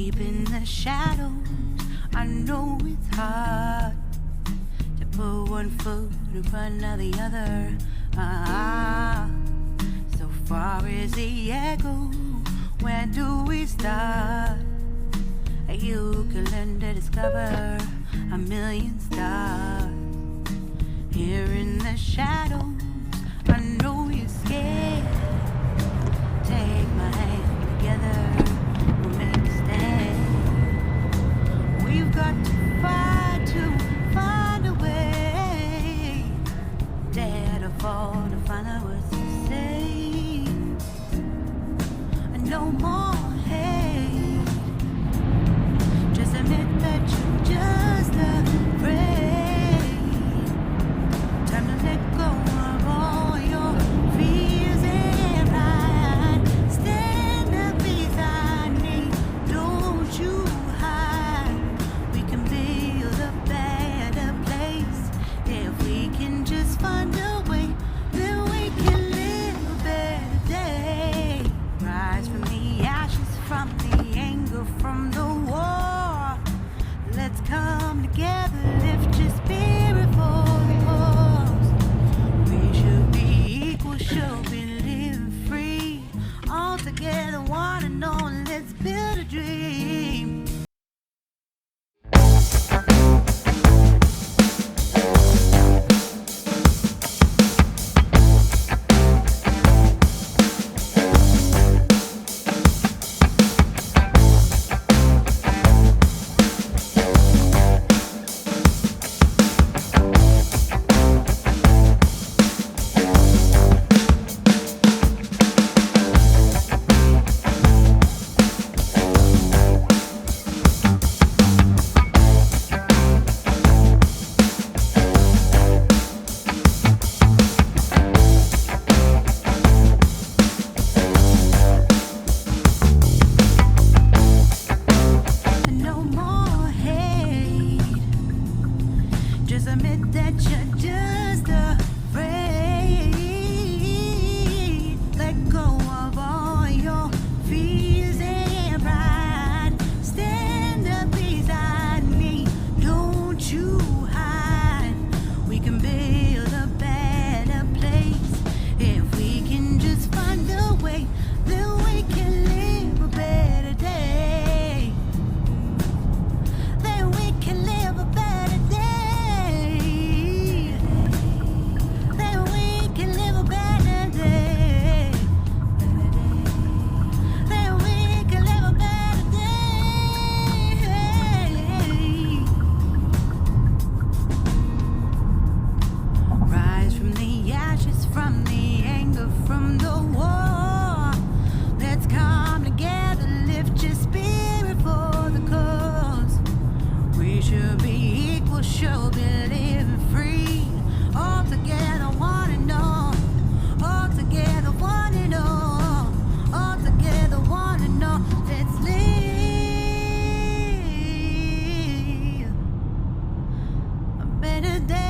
deep in the shadows. I know it's hard to put one foot in front of the other. So far as the echo, where do we start? You can learn to discover a million stars. Here in the shadows, I know you're scared. Take my hand together, we'll make a stand. We've got to fight to find a way. Dare to fall to find out what to say. No more hate. Just admit that you're just afraid. Time to let go of all your fears and pride. Stand up beside me, don't you hide. We can build a better place if we can just find a way. Then we can live a better day. Rise from the ashes, from the anger, from the war. Let's come together, lift your spirit for the cause. We should be equal, should be living free. All together, one and all, let's build a dream. No more hate. Just admit that you're just afraid. Let go of all your fears and pride. Stand up beside me, don't you hide. We can build a better place if we can just find a way. Then we can live a better day. Then we can live a better day. Then we can live a better day. Then we can live a better day. Rise from the ashes, from the anger, from the war. Let's come together, lift your spirit for the cause. We should be equal, should be living free. All together, one and all. All together, one and all. All together, one and all. Let's live a better day.